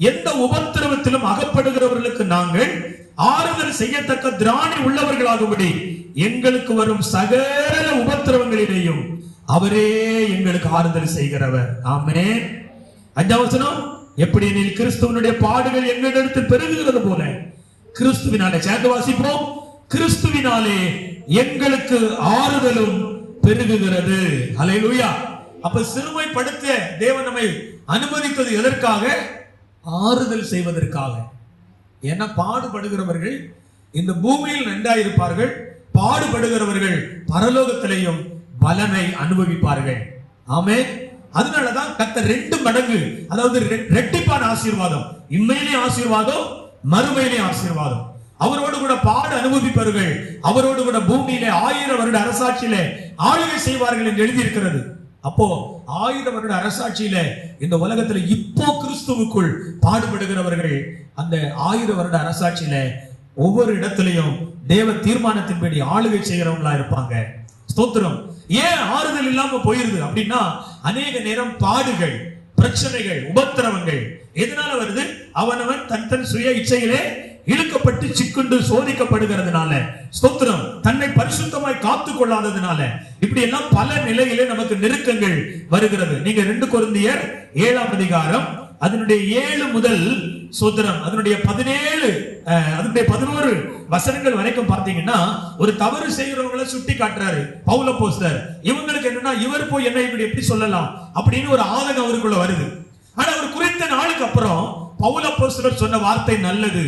எந்த உபத்திரவத்திலும் அகப்படுகிறவர்களுக்கு நாங்கள் ஆறுதல் செய்யத்தக்க திராணி உள்ளவர்களாகும்படி எங்களுக்கு வரும் சகல உபத்திரவங்களிலேயும் அவரே எங்களுக்கு ஆறுதல் செய்கிறவர். ஆமென். 5 எப்படி எனில் கிறிஸ்துவனுடைய பாடுகள் எங்களிடத்தில் பெருகுகிறது போல கிறிஸ்துவினாலே, சேர்ந்து வாசிப்போம், கிறிஸ்துவினாலே எங்களுக்கு ஆறுதலும் பெருகுகிறது. அல்லேலூயா. அப்ப சிறுமைப்படுத்த தேவன் நம்மை அனுமதித்தது எதற்காக? ஆறுதல் செய்வதற்காக. ஏன்னா பாடுபடுகிறவர்கள் இந்த பூமியில் நன்றாயிருப்பார்கள், பாடுபடுகிறவர்கள் பரலோகத்திலேயும் பலனை அனுபவிப்பார்கள். ஆமென். அதனாலதான் கர்த்தர் 2 மடங்கு, அதாவது ரெட்டிப்பான ஆசீர்வாதம், இம்மையிலே ஆசீர்வாதம், மறுமையிலே ஆசீர்வாதம். அவரோடு கூட பாடு அனுபவிப்பார்கள், அவரோடு கூட பூமியிலே 1000 வருட அரசாட்சியிலே ஆளுகை செய்வார்கள் என்று எழுதியிருக்கிறது. அப்போ 1000 வருட அரசாட்சியில இந்த உலகத்துல இப்போ கிறிஸ்துவுக்குள் பாடுபடுகிறவர்கள் அந்த 1000 வருட அரசாட்சியில ஒவ்வொரு இடத்திலையும் தேவ தீர்மானத்தின்படி ஆளுகை செய்கிறவங்களா இருப்பாங்க. ஸ்தோத்திரம். ஏன் ஆறுதல் இல்லாம போயிருது அப்படின்னா, அநேக நேரம் பாடுகள், பிரச்சனைகள், உபத்திரவங்கள் எதனால வருது? அவனவன் தன் சுய இச்சையிலே இழுக்கப்பட்டு சிக்குண்டு சோதிக்கப்படுகிறதுனால, ஸ்தோத்திரம், தன்னை பரிசுத்தமாய் காத்து கொள்ளாததுனால, இப்படி எல்லாம் பல நிலையிலே நமக்கு நெருக்கங்கள் வருகிறது. நீங்க 2 கொரிந்தியர் 7ஆம் அதிகாரம் அதனுடைய 7 முதல் ஸ்தோத்திரம் அதனுடைய 17 அதனுடைய 11 வசனங்கள் வரைக்கும் பார்த்தீங்கன்னா, ஒரு தவறு செய்கிறவங்களை சுட்டி காட்டுறாரு பவுல் அப்போஸ்தலர். இவங்களுக்கு என்னன்னா, இவர் போய் என்ன இப்படி எப்படி சொல்லலாம் அப்படின்னு ஒரு ஆதங்கம் அவருக்குள்ள வருது. ஆனா ஒரு குறித்த நாளுக்கு அப்புறம் பவுல் அப்போஸ்தலர் சொன்ன வார்த்தை நல்லது.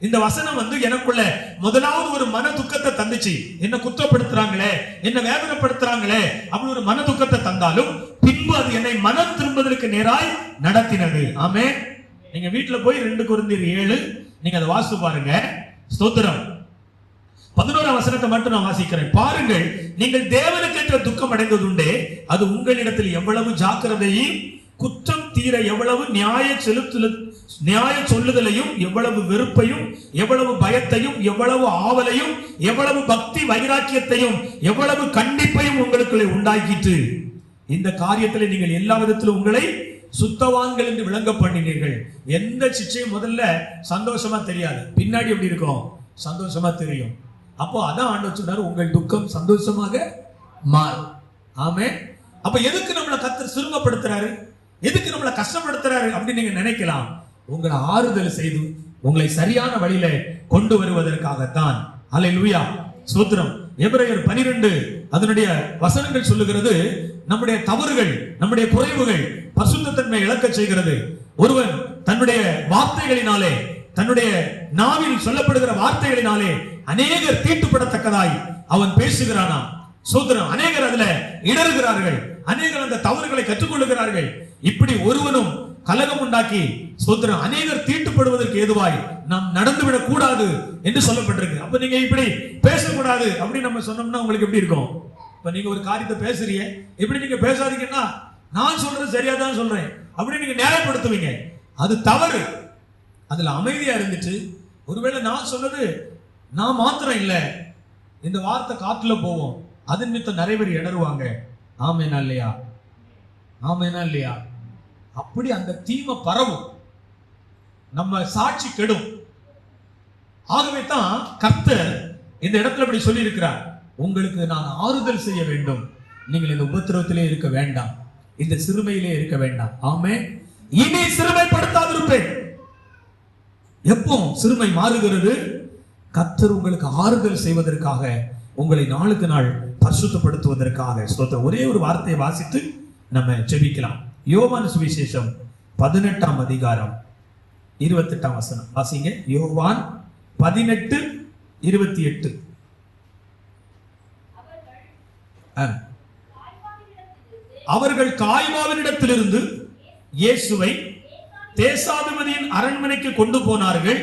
இந்த வசனம் எனக்குள்ள முதலாவது ஒரு மன துக்கத்தை தந்துச்சு. என்ன குற்றப்படுத்துறாங்களே, என்ன வேதனைப்படுத்துறாங்களே அப்படி ஒரு மன துக்கத்தை தந்தாலும், பின்பு அது என்னை மனம் திரும்புவதற்கு நேராய் நடத்தினது. ஆமென். நீங்க வீட்டுல போய் 2 கொரிந்தியர் 7 நீங்க அதை வாசித்து பாருங்க. ஸ்தோத்திரம். 11ஆம் வசனத்தை மட்டும் நான் வாசிக்கிறேன். பாருங்கள், நீங்கள் தேவனுக்கேற்ற துக்கம் அடைந்ததுண்டே, அது உங்களிடத்தில் எவ்வளவு ஜாக்கிரதையும், குற்றம் தீர எவ்வளவு நியாய சொல்லுதலையும், எவ்வளவு வெறுப்பையும், எவ்வளவு பயத்தையும், எவ்வளவு ஆவலையும், எவ்வளவு பக்தி வைராக்கியத்தையும், எவ்வளவு கண்டிப்பையும் உங்களுக்குள்ளே உண்டாக்கிட்டு, இந்த காரியத்தில் நீங்கள் எல்லா விதத்திலும் உங்களை சுத்தவான்கள் என்று விளங்க பண்ணினீர்கள். எந்த சிச்சையும் முதல்ல சந்தோஷமா தெரியாது, பின்னாடி எப்படி இருக்கும்? சந்தோஷமா தெரியும். அப்போ அதான் ஆண்டவர் சொன்னாரு, உங்கள் துக்கம் சந்தோஷமாக மாறும். ஆமென். அப்ப எதுக்கு நம்மளை கர்த்தர் சிறுமப்படுத்துறாரு, எதுக்கு நம்மளை கஷ்டப்படுத்துறாரு அப்படின்னு நீங்க நினைக்கலாம். உங்களை ஆறுதல் செய்து உங்களை சரியான வழியில கொண்டு வருவதற்காகத்தான். அல்லேலூயா, ஸ்தோத்திரம். எபிரேயர் 12 அதனுடைய வசனங்கள் சொல்லுகிறது, நம்முடைய தவறுகள், நம்முடைய குறைவுகள் பரிசுத்தத்தன்மை இழக்க செய்கிறது. ஒருவன் தன்னுடைய வார்த்தைகளினாலே, தன்னுடைய நாவில் சொல்லப்படுகிற வார்த்தைகளினாலே அநேகர் தீட்டுப்படத்தக்கதாய் அவன் பேசுகிறானா. ஸ்தோத்திரம். அநேகர் அதுல இடறுகிறார்கள், அநேகர் அந்த தவறுகளை கற்றுக்கொள்ளுகிறார்கள். இப்படி ஒருவனும் கலகம் உண்டாக்கி, ஸ்தோத்திரம், அநேகர் தீட்டுப்படுவதற்கு ஏதுவாய் நாம் நடந்துவிடக் கூடாது என்று சொல்லப்பட்டிருக்கு. அப்ப நீங்க இப்படி பேசக்கூடாது அப்படின்னு நம்ம சொன்னோம்னா உங்களுக்கு எப்படி இருக்கும்? இப்ப நீங்க ஒரு காரியத்தை பேசுறீங்க, இப்படி நீங்க பேசாதீங்கன்னா நான் சொல்றது சரியாதான் சொல்றேன் அப்படின்னு நீங்க நியாயப்படுத்துவீங்க. அது தவறு. அதுல அமைதியா இருந்துச்சு, ஒருவேளை நான் சொன்னது நான் மாத்திரம் இல்ல, இந்த வார்த்தை காற்றுல போவோம், அதன் நிமித்தம் நிறைய பேர் இடருவாங்க. ஆமேனா இல்லையா? ஆமேனா இல்லையா? அப்படி அந்த தீமை பரவும், நம்ம சாட்சி கெடும். ஆகவே தான் கர்த்தர் இந்த இடத்துல இப்படி சொல்லி இருக்கிறார், உங்களுக்கு நான் ஆறுதல் செய்ய வேண்டும், நீங்கள் இந்த உபத்திரவத்திலே இருக்க வேண்டாம், இந்த சிறுமையிலே இருக்க வேண்டாம். ஆமென். இனி சிறுமைப்படுத்தாதிருப்பேன். எப்போ சிறுமை மாறுகிறது? கர்த்தர் உங்களுக்கு ஆறுதல் செய்வதற்காக, உங்களை நாளுக்கு நாள் பரிசுத்தப்படுத்துவதற்காக. ஸ்தோத்திரம். ஒரே ஒரு வார்த்தையை வாசித்து நம்ம ஜெபிக்கலாம். யோவான் சுவிசேஷம் 18ஆம் அதிகாரம் 28ஆம் வசனம் வாசிங்க. யோவான் 18:28. அவர்கள் காய்பாவினிடத்திலிருந்து இயேசுவை தேசாதிபதியின் அரண்மனைக்கு கொண்டு போனார்கள்.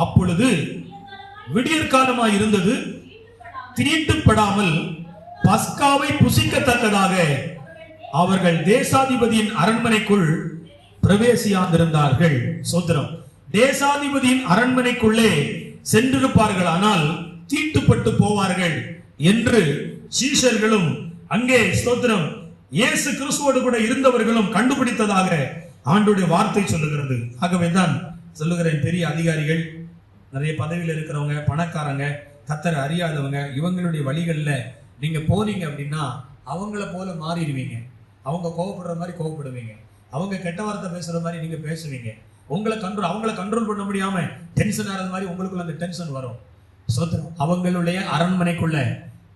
அப்பொழுது விடியற் காலமாய் இருந்தது. தீட்டுப்படாமல் பஸ்காவை புசிக்கத்தக்கதாக அவர்கள் தேசாதிபதியின் அரண்மனைக்குள் பிரவேசியாதிருந்தார்கள். சோத்திரம். தேசாதிபதியின் அரண்மனைக்குள்ளே சென்றிருப்பார்கள், ஆனால் தீட்டுப்பட்டு போவார்கள் என்று சீஷர்களும் அங்கே ஸ்தோத்திரம் இயேசு கிறிஸ்துவோடு கூட இருந்தவர்களும் கண்டுபிடித்ததாக ஆண்டவருடைய வார்த்தை சொல்லுகிறது. ஆகவேதான் சொல்லுகிறேன், பெரிய அதிகாரிகள், நிறைய பதவியில் இருக்கிறவங்க, பணக்காரங்க, கர்த்தரை அறியாதவங்க, இவங்களுடைய வழிகளில் நீங்க போனீங்க அப்படின்னா அவங்கள போல மாறிடுவீங்க. அவங்க கோவப்படுற மாதிரி கோவப்படுவீங்க, அவங்க கெட்ட வார்த்தை பேசுற மாதிரி நீங்க பேசுவீங்க. அவங்கள கண்ட்ரோல் பண்ண முடியாம டென்ஷன் ஆகிறது மாதிரி உங்களுக்குள்ள அந்த டென்ஷன் வரும். சோத்திரம். அவங்களுடைய அரண்மனைக்குள்ள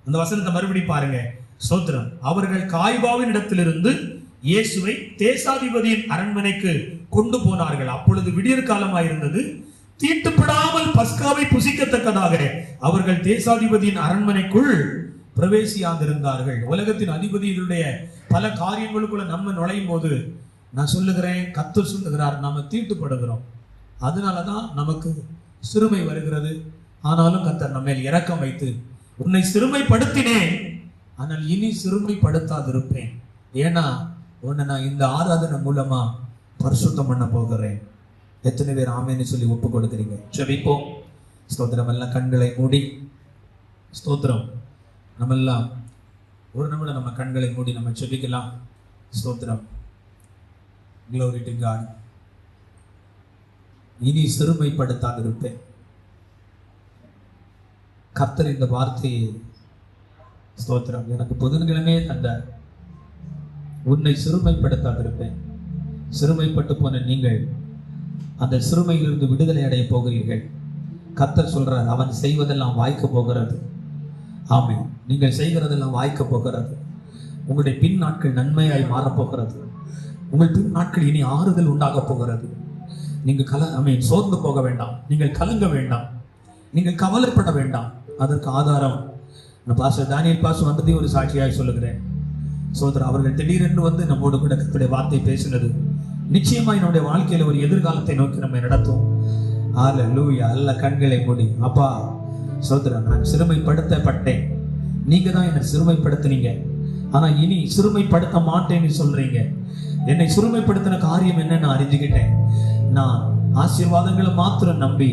அந்த வசனத்தை மறுபடி பாருங்க. சோத்திரம். அவர்கள் காய்பாவின் இடத்திலிருந்து இயேசுவை தேசாதிபதியின் அரண்மனைக்கு கொண்டு போனார்கள். அப்பொழுது விடியற் காலமாயிருந்தது. தீட்டுப்படாமல் பஸ்காவை புசிக்கத்தக்கதாக அவர்கள் தேசாதிபதியின் அரண்மனைக்குள் பிரவேசியாதிருந்தார்கள். உலகத்தின் அதிபதிகளுடைய பல காரியங்களுக்குள்ள நம்ம நுழையும் போது நான் சொல்லுகிறேன், கர்த்தர் சொல்லுகிறார், நாம தீட்டுப்படுகிறோம். அதனாலதான் நமக்கு சிறுமை வருகிறது. ஆனாலும் கர்த்தர் நம்ம மேல் இரக்கம் வைத்து, உன்னை சிறுமைப்படுத்தினேன், ஆனால் இனி சிறுமைப்படுத்தாதிருப்பேன். ஏன்னா உன்னை நான் இந்த ஆராதனை மூலமா பரிசுத்தம் பண்ண போகிறேன். எத்தனை பேர் ஆமேன்னு சொல்லி ஒப்பு கொடுக்குறீங்க? ஜெபிப்போம். ஸ்தோத்திரம். எல்லாம் கண்களை மூடி ஸ்தோத்திரம். நம்ம எல்லாம் ஒரு நிமிடம் நம்ம கண்களை மூடி நம்ம ஜெபிக்கலாம். ஸ்தோத்திரம். Glory to God. இனி சிறுமைப்படுத்தாதிருப்பேன். கர்த்தர் இந்த வார்த்தையை ஸ்தோத்திரம் எனக்கு புதன்கிழமே தந்தார். உன்னை சிறுமைப்படுத்தாதிருப்பேன். சிறுமைப்பட்டு போன நீங்கள் அந்த சிறுமையிலிருந்து விடுதலை அடைய போகிறீர்கள். கர்த்தர் சொல்றார், அவன் செய்வதெல்லாம் வாய்க்க போகிறது. ஆமென். நீங்கள் செய்கிறதெல்லாம் வாய்க்க போகிறது. உங்களுடைய பின் நாட்கள் நன்மையாய் மாறப்போகிறது. உங்கள் பின் நாட்கள் இனி ஆறுதல் உண்டாக போகிறது. நீங்கள் சோர்ந்து போக வேண்டாம். நீங்கள் கலங்க வேண்டாம். நீங்கள் கவலைப்பட வேண்டாம். அதற்கு ஆதாரம் நான் பாஸ்டர் தானியல் பாஸ்டர் வந்ததே ஒரு சாட்சியாய் சொல்லுகிறேன். சோதரர் அவர்கள் திடீரென்று வந்து நம்மோடு கூட கர்த்தருடைய வார்த்தை பேசினது நிச்சயமா என்னுடைய வாழ்க்கையில ஒரு எதிர்காலத்தை நோக்கி நம்ம நடத்தும். ஹல்லேலூயா. அல்ல கண்களை மூடி, அப்பா சோதரர் நான் சிறுமைப்படுத்தப்பட்டேன், நீங்க தான் என்னை சிறுமைப்படுத்தினீங்க, ஆனா இனி சிறுமைப்படுத்த மாட்டேன்னு சொல்றீங்க. என்னை சிறுமைப்படுத்தின காரியம் என்னன்னு அறிஞ்சுக்கிட்டேன். நான் ஆசீர்வாதங்களை மாத்திரம் நம்பி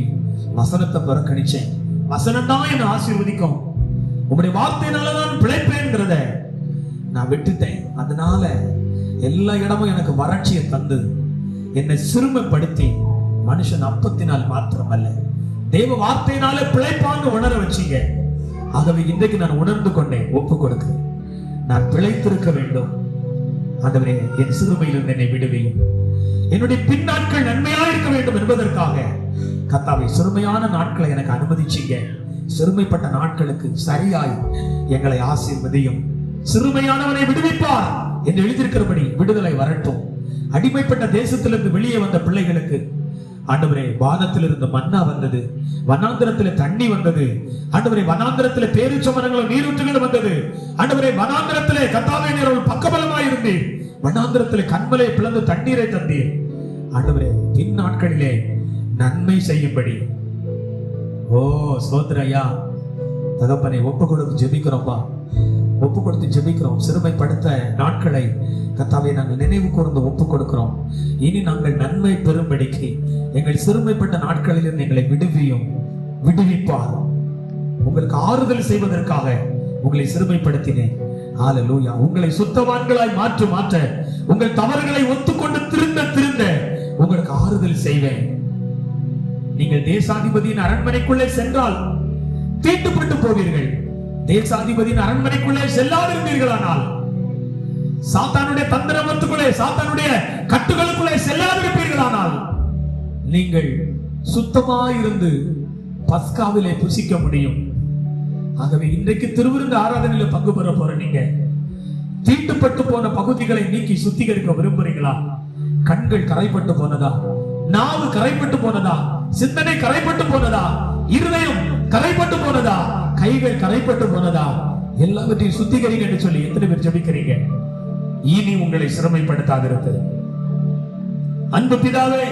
வசனத்தை புறக்கணிச்சேன். வசனம் தான் என்னை ஆசீர்வதிக்கும், உங்களுடைய வார்த்தையினாலதான் பிழைப்பேங்கிறத நான் விட்டுட்டேன். அதனால எல்லா இடமும் எனக்கு வறட்சியை தந்து என்னை சிறுமைப்படுத்தி மனுஷன் அப்பத்தினால் மாத்திரம் அல்ல தேவ வார்த்தையினால பிழைப்பாங்க உணர வச்சீங்க. ஆகவே இன்றைக்கு நான் உணர்ந்து கொண்டேன், ஒப்பு கொடுக்கிறேன். நான் பிழைத்திருக்க வேண்டும். ஆண்டவரே, என் சிறுமையிலிருந்து என்னை விடுவேன். என்னுடைய பின் நாட்கள் நன்மையாக இருக்க வேண்டும் என்பதற்காக கர்த்தாவே சிறுமையான நாட்களை எனக்கு அனுமதிச்சீங்க. சிறுமைப்பட்ட நாட்களுக்கு சரியாய் எங்களை ஆசீர்வதியும். சிறுமையானவனை விடுவிப்பார் என்று எழுதியிருக்கிறபடி விடுதலை வரட்டும். அடிமைப்பட்ட தேசத்திலிருந்து வெளியே வந்த பிள்ளைகளுக்கு ஆண்டவரே வானத்திலிருந்து மன்னா வந்தது, வனாந்திரத்தில் தண்ணி வந்தது. ஆண்டவரே வனாந்திரத்திலே பேரீச்சமரங்களும் நீரூற்றுகளும் வந்தது. ஆண்டவரே வனாந்திரத்திலே கர்த்தாவே நீர் பக்கபலமாய் இருந்தீர். வனாந்திரத்திலே கண்மலை பிளந்து தண்ணீரை தந்தீர். ஆண்டவரே பின் நாட்களிலே நன்மை செய்யும்படி ஓ சோதரையா தகப்பனை ஒப்பு கொடுத்து ஜெபிக்கிறோம்பா. ஒப்பு கொடுத்து ஜெபிக்கிறோம். சிறுமைப்படுத்த நாட்களை கர்த்தாவே நாங்கள் நினைவு கூர்ந்து ஒப்பு கொடுக்கிறோம். இனி நாங்கள் நன்மை பெறும்படிக்கு எங்கள் சிறுமைப்பட்ட நாட்களில் எங்களை விடுவிப்பார். உங்களுக்கு ஆறுதல் செய்வதற்காக உங்களை சிறுமைப்படுத்தினேன். ஹல்லேலூயா. உங்களை சுத்தவான்களாய் மாற்ற உங்கள் தவறுகளை ஒத்துக்கொண்டு திருந்த உங்களுக்கு ஆறுதல் செய்வேன். நீங்கள் தேசாதிபதியின் அரண்மனைக்குள்ளே சென்றால் தீட்டுப்பட்டு போவீர்கள். தேசாதிபதியின் அரண்மனைக்குள்ளே செல்லாதிருந்தீர்களானால், சாத்தானுடைய தந்திரமத்துக்குள்ளே சாத்தானுடைய கட்டுகளுக்குள்ளே செல்லாதிருப்பீர்களானால் நீங்கள் சுத்தமாயிருந்து பஸ்காவிலே புசிக்க முடியும். ஆகவே இன்றைக்கு திருவிருந்து ஆராதனையில பங்கு பெற போற நீங்க தீட்டுப்பட்டு போன பகுதிகளை நீக்கி சுத்திகரிக்க விரும்புறீங்களா? கண்கள் கரைப்பட்டு போனதா? நாவு கரைப்பட்டு போனதா? சிந்தனை கரைப்பட்டு போனதா? இருதயம் கரைப்பட்டு போனதா? கைகள் கரைப்பட்டு போனதா? எல்லாவற்றையும் சுத்திகரிங்க என்று சொல்லி எத்தனை பேர் ஜெபிக்கிறீங்க? இனி உங்களை சிரமப்படுத்தாதிருப்பது. அன்பு பிதாவே,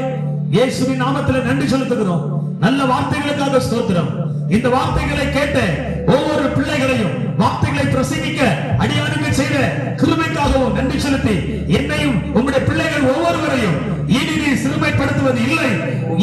இயேசுவின் நாமத்தில் நன்றி செலுத்துகிறோம். நல்ல வார்த்தைகளுக்காக ஸ்தோத்திரம். இந்த வார்த்தைகளை கேட்ட ஒவ்வொரு பிள்ளைகளையும் வார்த்தைகளை பிரசங்கிக்க அடியானுக்கு செய்த கிருபைக்காகவும் நன்றி செலுத்தி என்னையும் உங்களுடைய பிள்ளைகள் ஒவ்வொருவரையும் இனி நீ சிறுமைப்படுத்துவது இல்லை,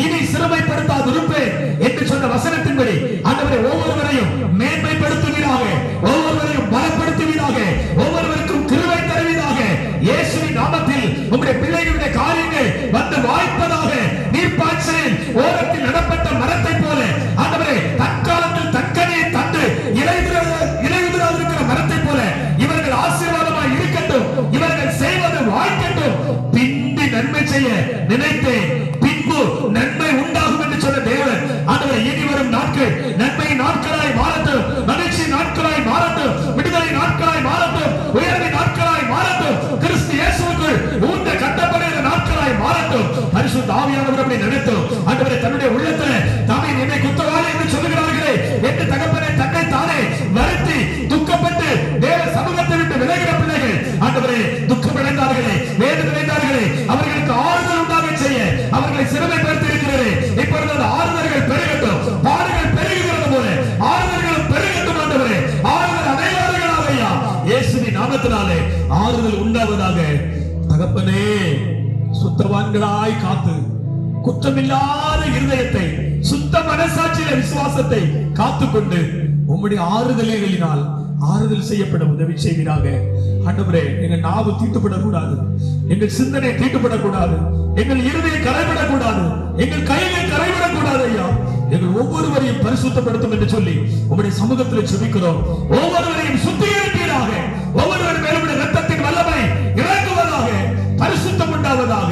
இனி சிறுமைப்படுத்தாது இருப்பேன் என்று சொன்ன வசனத்தின்படி ஆண்டவரே ஒவ்வொருவரையும் மேன்மைப்படுத்துவீராக, ஒவ்வொருவரையும் பலப்படுத்துவீராக, ஒவ்வொருவருக்கும் கிருபை தருவீராக. இயேசுவின் நாமத்தில் உங்களுடைய பிள்ளைகளுடைய காரியங்கள் வந்து வாய்ப்பதாக. நீர்ப்பாய்ச்சலில் ஓரத்தில் நடப்பட்ட மரத்தை போல ஆண்டவரே தற்காலத்தில் தக்கனையை தந்து இலையுதிராதிருக்கிற மரத்தை போல இவர்கள் ஆசீர்வாதமாய் இருக்கட்டும். இவர்கள் செய்வது வாய்க்கட்டும். பின்பு நன்மை செய்ய நினைத்தேன், பின்பு நன்மை உண்டாகும் என்று சொன்ன தேவன் ஆண்டவரே இனி வரும் நாட்கள் நன்மை நாட்களாய் மாறட்டும், மகிழ்ச்சி நாட்களாய் மாறட்டும், விடுதலை நாட்களாய் மாறட்டும், உயர்வு நாட்களாய் மாறட்டும், கிறிஸ்து இயேசுவுக்குள் ஊன்ற கட்டப்படுகிற நாட்களாய் மாறட்டும். பரிசுத்த ஆவியானவர் அப்படி நினைத்தோம் ஆண்டவரே தன்னுடைய உள்ளத்துல தகப்பனே, சுத்தவான்களாய் காத்து குற்றமில்லாத இருதயத்தை, சுத்த மனசாட்சியில விசுவாசத்தை காத்துக்கொண்டு உம்முடைய ஆறுதல்களினால் ஆறுதல் செய்யப்பட உதவி செய்வீராக. ஆண்டவரே, எங்கள் நாவு தீட்டுப்படக்கூடாது, எங்கள் சிந்தனை தீட்டுப்படக்கூடாது, எங்கள் இருதயம் கரைபடக்கூடாது, எங்கள் கைகள் கரைபடக்கூடாது ஐயா. எங்கள் ஒவ்வொருவரையும் பரிசுத்தப்படுத்தும் என்று சொல்லி உம்முடைய சமூகத்தில் ஜெபிக்கிறோம். ஒவ்வொருவரையும் சுத்திகரிப்பீராக. ஒவ்வொருவரும் மேலும் இரத்தத்தின் வல்லமை இறங்குவதாக, பரிசுத்தம் உண்டாவதாக.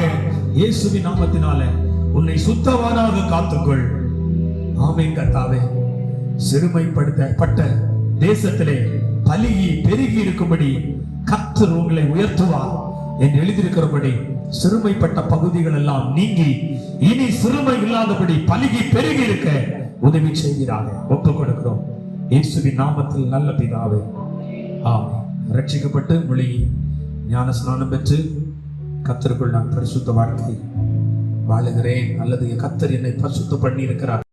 இயேசுவின் நாமத்தினாலே உன்னை சுத்தவானாக காத்துக்கொள். ஆமென் கர்த்தாவே. சிறுமைப்படுத்தப்பட்ட தேசத்திலே பலியை பெருகி இருக்கும்படி கர்த்தர் உங்களை உயர்த்துவார் என்று எழுதியிருக்கிறபடி சிறுமைப்பட்ட பகுதிகள் எல்லாம் நீங்கி இனி சிறுமை இல்லாதபடி பலிகை பெருகி இருக்க உதவி செய்கிறாங்க. ஒப்புக் கொடுக்கிறோம் இயேசுவின் நாமத்தில் நல்ல பிதாவே, ஆமென். ரட்சிக்கப்பட்டு மொழி ஞான ஸ்நானம் பெற்று கர்த்தருக்குள் நான் பரிசுத்த வாழ்க்கை வாழுகிறேன் அல்லது கர்த்தர் என்னை பரிசுத்தம் பண்ணி இருக்கிறார்.